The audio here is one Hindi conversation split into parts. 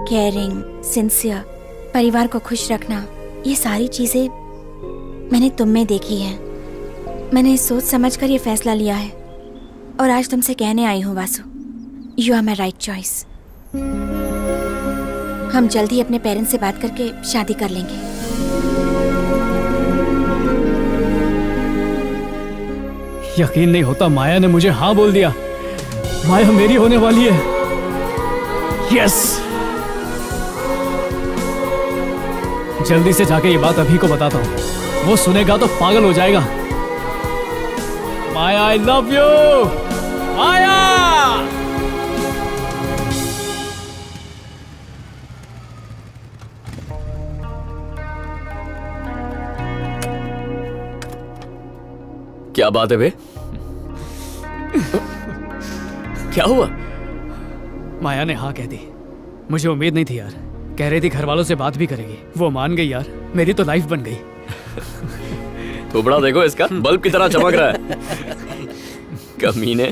केयरिंग, सिंसियर, परिवार को खुश रखना, ये सारी चीजें मैंने तुम में देखी है। मैंने सोच समझकर ये फैसला लिया है और आज तुमसे कहने आई हूँ Vasu, you are my right choice. हम जल्द ही अपने पेरेंट्स से बात करके शादी कर लेंगे। यकीन नहीं होता, माया ने मुझे हाँ बोल दिया। माया मेरी होने वाली है। यस। जल्दी से जाके ये बात अभी को बताता हूँ, वो सुनेगा तो पागल हो जाएगा। माया, आई लव यू। माया। क्या बात है बे? क्या हुआ? माया ने हाँ कह दी। मुझे उम्मीद नहीं थी यार। कह रही थी घर वालों से बात भी करेगी। वो मान गई यार। मेरी तो लाइफ बन गई। थोबड़ा देखो इसका, बल्ब की तरह चमक रहा है। कमीने।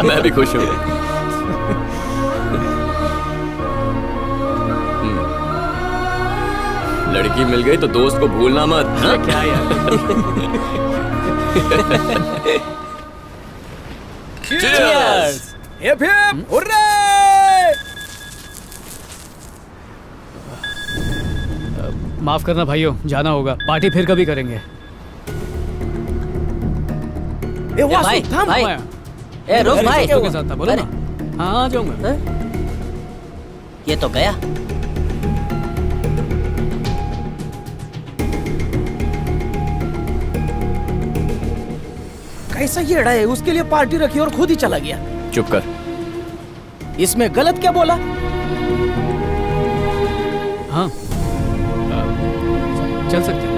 मैं भी खुश हूँ। लड़की मिल गई तो दोस्त को भूलना मत। हाँ? क्या यार। Cheers! Hip hip hurray! माफ करना भाइयों, जाना होगा। पार्टी फिर कभी करेंगे। ए वासु, भाई, थाम। भाई। माया, ए रुक भाई, दोस्तों के साथ था, बोलो अरे। ना। हाँ, आ जाऊंगा। हाँ? ये तो गया। कैसा येड़ा है, उसके लिए पार्टी रखी और खुद ही चला गया। चुप कर। इसमें गलत क्या बोला? हाँ, चल सकते हैं।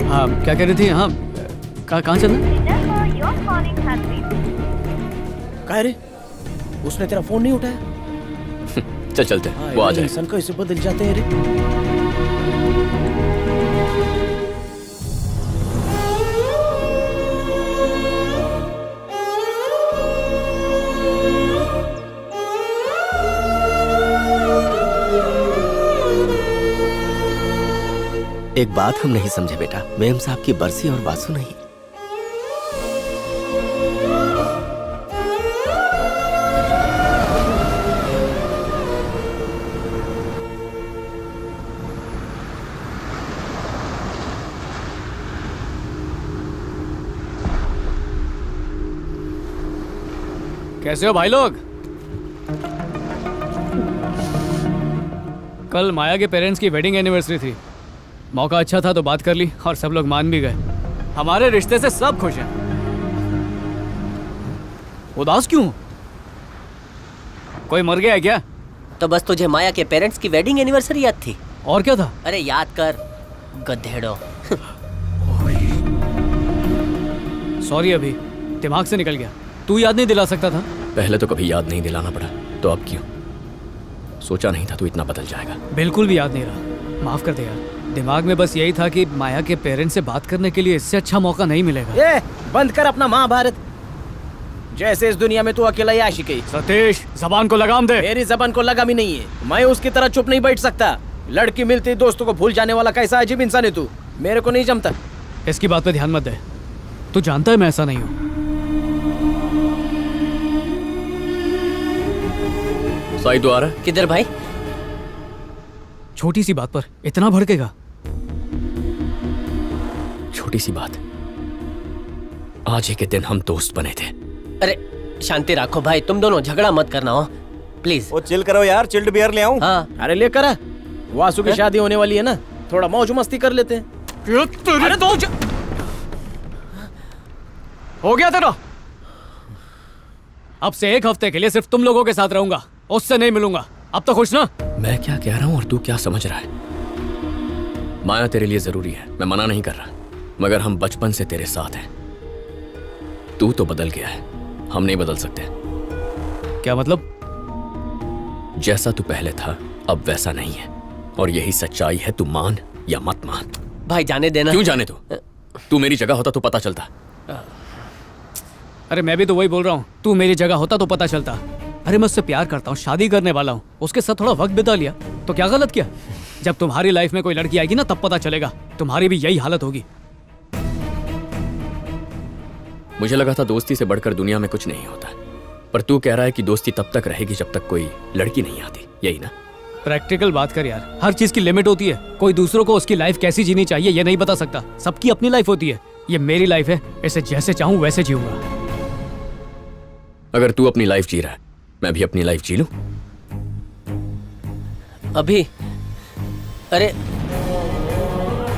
हाँ, क्या कह रही थी? हाँ, कहाँ चलना? कह रे, उसने तेरा फोन नहीं उठाया? चल चलते हैं, वो आ जाए। इंसान कैसे बदल जाते हैं रे। एक बात हम नहीं समझे बेटा, मेम साहब की बरसी और वासु नहीं। कैसे हो भाई लोग? कल माया के पेरेंट्स की वेडिंग एनिवर्सरी थी। मौका अच्छा था तो बात कर ली और सब लोग मान भी गए। हमारे रिश्ते से सब खुश हैं। उदास क्यों? कोई मर गया है क्या? तो बस तुझे माया के पेरेंट्स की वेडिंग एनिवर्सरी याद थी? और क्या था? अरे याद कर, गधेड़ो। सॉरी, अभी दिमाग से निकल गया। तू याद नहीं दिला सकता था? पहले तो कभी याद नहीं दिलाना पड़ा, तो अब क्यों? सोचा नहीं था तू इतना बदल जाएगा। बिल्कुल भी याद नहीं रहा। माफ कर दे यार। दिमाग में बस यही था कि माया के पेरेंट्स से बात करने के लिए इससे अच्छा मौका नहीं मिलेगा। ए, बंद कर अपना महाभारत। जैसे इस दुनिया में तू अकेला ही आशिक है। सतीश, जबान को लगाम दे। मेरी जबान को लगाम ही नहीं है। मैं उसकी तरह चुप नहीं बैठ सकता। लड़की मिलती दोस्तों को भूल जाने वाला कैसा अजीब इंसान है तू। मेरे को नहीं जमता। इसकी बात पे ध्यान मत दे। तू जानता है मैं ऐसा नहीं हूँ। साई तो आ रहा है? किधर भाई? छोटी सी बात पर इतना भड़केगा? छोटी सी बात। आज ही के दिन हम दोस्त बने थे। अरे शांति रखो भाई, तुम दोनों झगड़ा मत करना हो प्लीज। वो चिल करो यार, चिल्ड बियर ले आऊं? हाँ। अरे लेकर आ। वासु की शादी होने वाली है ना, थोड़ा मौज मस्ती कर लेते हैं। अरे तो हो गया तेरा। अब से एक हफ्ते के लिए सिर्फ तुम लोगों के साथ रहूंगा, उससे नहीं मिलूंगा। अब तो खुश ना? मैं क्या कह रहा हूँ और तू क्या समझ रहा है? माया तेरे लिए जरूरी है, मैं मना नहीं कर रहा, मगर हम बचपन से तेरे साथ हैं। तू तो बदल गया है, हम नहीं बदल सकते। क्या मतलब? जैसा तू पहले था अब वैसा नहीं है, और यही सच्चाई है, तू मान या मत मान। भाई जाने देना। क्यों जाने दो? तू मेरी जगह होता तो पता चलता। अरे मैं भी तो वही बोल रहा हूँ, तू मेरी जगह होता तो पता चलता। अरे मैं उससे प्यार करता हूँ, शादी करने वाला हूँ, उसके साथ थोड़ा वक्त बिता लिया तो क्या गलत किया? जब तुम्हारी लाइफ में कोई लड़की आएगी ना तब पता चलेगा, तुम्हारी भी यही हालत होगी। मुझे लगा था दोस्ती से बढ़कर दुनिया में कुछ नहीं होता, पर तू कह रहा है कि दोस्ती तब तक रहेगी जब तक कोई लड़की नहीं आती, यही ना? प्रैक्टिकल बात कर यार, हर चीज की लिमिट होती है। कोई दूसरों को उसकी लाइफ कैसी जीनी चाहिए ये नहीं बता सकता। सबकी अपनी लाइफ होती है, ये मेरी लाइफ है, इसे जैसे चाहूं वैसे जीऊंगा। अगर तू अपनी लाइफ जी रहा है, मैं भी अपनी लाइफ जी लूं? अभी अरे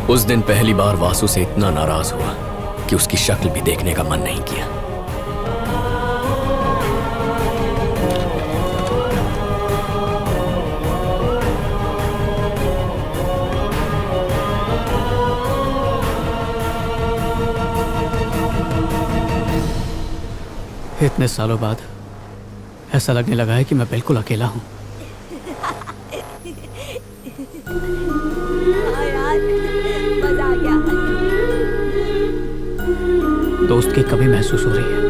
उस दिन पहली बार वासु से इतना नाराज हुआ कि उसकी शक्ल भी देखने का मन नहीं किया। इतने सालों बाद ऐसा लगने लगा है कि मैं बिल्कुल अकेला हूँ। मजा आ गया। दोस्त की कमी महसूस हो रही है।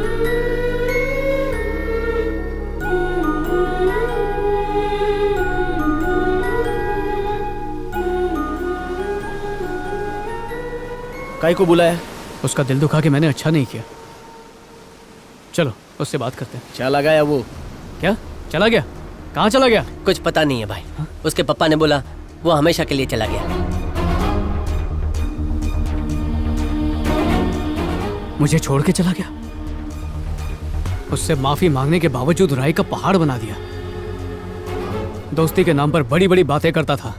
काई को बुलाया? उसका दिल दुखा के मैंने अच्छा नहीं किया। चलो उससे बात करते हैं। चला गया वो? क्या चला गया? कहाँ चला गया? कुछ पता नहीं है भाई। उसके पापा ने बोला वो हमेशा के लिए चला गया। मुझे छोड़ के चला गया? उससे माफी मांगने के बावजूद राय का पहाड़ बना दिया। दोस्ती के नाम पर बड़ी बड़ी बातें करता था,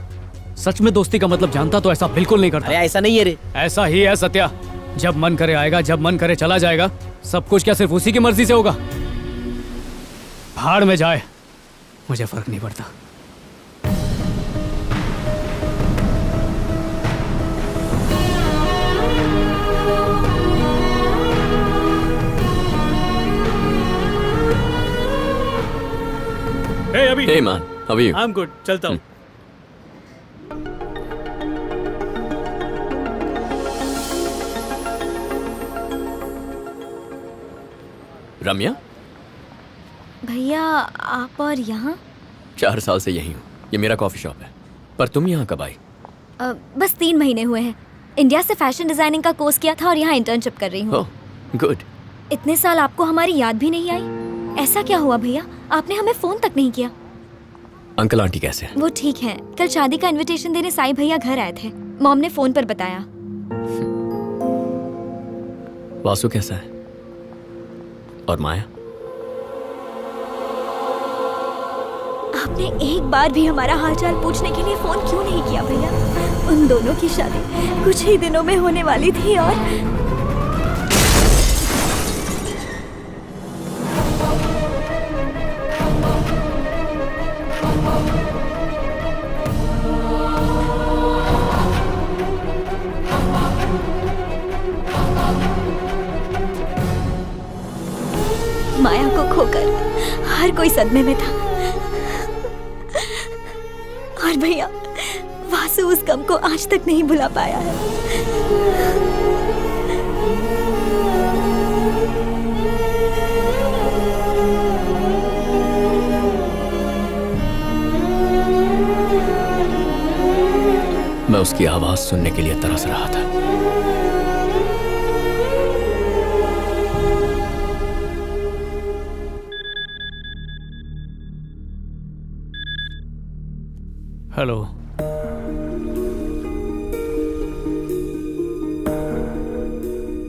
सच में दोस्ती का मतलब जानता तो ऐसा बिल्कुल नहीं करता। अरे ऐसा नहीं है रे। ऐसा ही है सत्या, जब मन करे आएगा, जब मन करे चला जाएगा। सब कुछ क्या सिर्फ उसी की मर्जी से होगा? भाड़ में जाए, मुझे फर्क नहीं पड़ता। अभी hey man, how are you? I'm good, चलता हूँ। रम्या, भैया आप और यहाँ? 4 साल से यही हूँ। ये मेरा कॉफी शॉप है। पर तुम यहाँ कब आई? बस 3 महीने हुए हैं। इंडिया से फैशन डिजाइनिंग का कोर्स किया था और यहाँ इंटर्नशिप कर रही हूँ। ओह, गुड। इतने साल आपको हमारी याद भी नहीं आई? ऐसा क्या हुआ भैया, आपने हमें फोन तक नहीं किया? अंकल आंटी कैसे हैं? वो ठीक हैं। कल शादी का इनविटेशन देने साईं भैया घर आए थे, मॉम ने फोन पर बताया। वासु कैसा है? और माया? आपने एक बार भी हमारा हालचाल पूछने के लिए फोन क्यों नहीं किया भैया? उन दोनों की शादी कुछ ही दिनों में होने वाली थी और माया को खोकर हर कोई सदमे में था। और भैया वासु उस गम को आज तक नहीं भुला पाया है। मैं उसकी आवाज सुनने के लिए तरस रहा था। हेलो,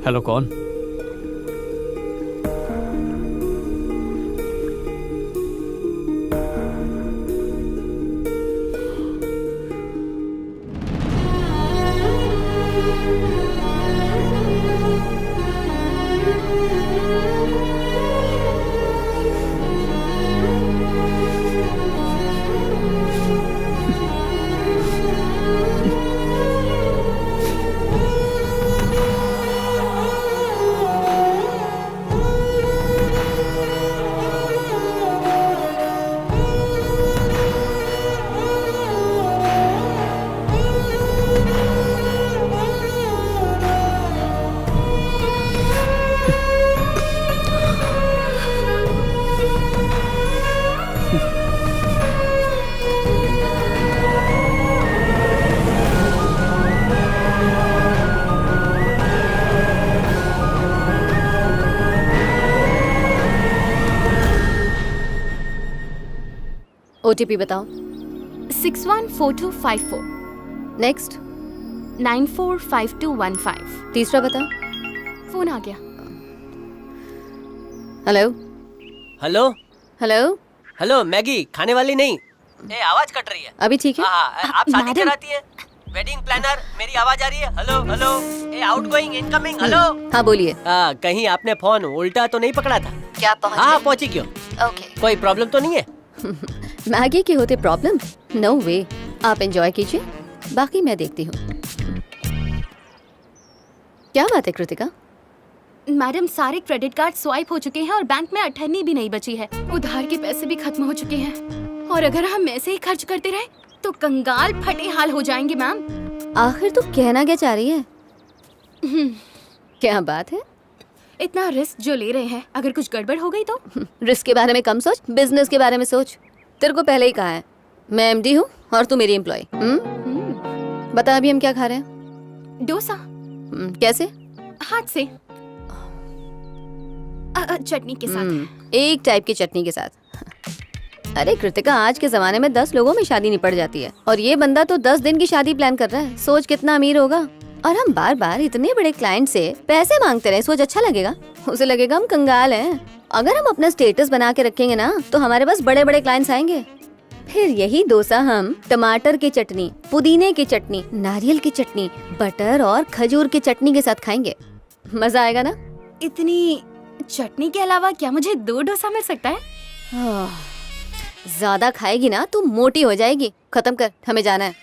हेलो कौन? OTP बताओ। 614254 नेक्स्ट। 945215। तीसरा बताओ। फोन आ गया। Hello hello hello. Hello Maggi खाने वाली नहीं। ए आवाज कट रही है। अभी ठीक है? हाँ आप शादी मैडम। कराती है? वेडिंग प्लानर मेरी आवाज आ रही है? Hello hello. ए आउटगोइंग इनकमिंग हेलो। हाँ बोलिए। कहीं आपने फोन उल्टा तो नहीं पकड़ा था? क्या पहुंच हाँ पहुंची क्यों? ओके। कोई प्रॉब्लम तो नहीं है? मैगी के होते प्रॉब्लम? नो वे। आप एंजॉय कीजिए, बाकी मैं देखती हूँ। क्या बात है कृतिका? मैडम सारे क्रेडिट कार्ड स्वाइप हो चुके हैं और बैंक में अठन्नी भी नहीं बची है। उधार के पैसे भी खत्म हो चुके हैं और अगर हम ऐसे ही खर्च करते रहे तो कंगाल फटे हाल हो जाएंगे मैम। आखिर तू कहना क्या चाह रही है? क्या बात है? इतना रिस्क जो ले रहे हैं, अगर कुछ गड़बड़ हो गई तो? रिस्क के बारे में कम सोच, बिजनेस के बारे में सोच। तेरे को पहले ही कहा है, मैं MD हूँ और तू मेरी एम्प्लॉय। बता अभी हम क्या खा रहे हैं? डोसा। कैसे? हाथ से। चटनी के साथ। एक टाइप की चटनी के साथ। अरे कृतिका, आज के जमाने में 10 लोगों में शादी निपट जाती है और ये बंदा तो 10 दिन की शादी प्लान कर रहा है। सोच कितना अमीर होगा। और हम बार बार इतने बड़े क्लाइंट से पैसे मांगते रहे, सोच अच्छा लगेगा? उसे लगेगा हम कंगाल हैं। अगर हम अपना स्टेटस बना के रखेंगे ना तो हमारे पास बड़े बड़े क्लाइंट्स आएंगे। फिर यही डोसा हम टमाटर की चटनी, पुदीने की चटनी, नारियल की चटनी, बटर और खजूर की चटनी के साथ खाएंगे। मजा आएगा ना? इतनी चटनी के अलावा क्या मुझे 2 डोसा मिल सकता है? ज्यादा खाएगी ना तो मोटी हो जाएगी। खत्म कर, हमें जाना है।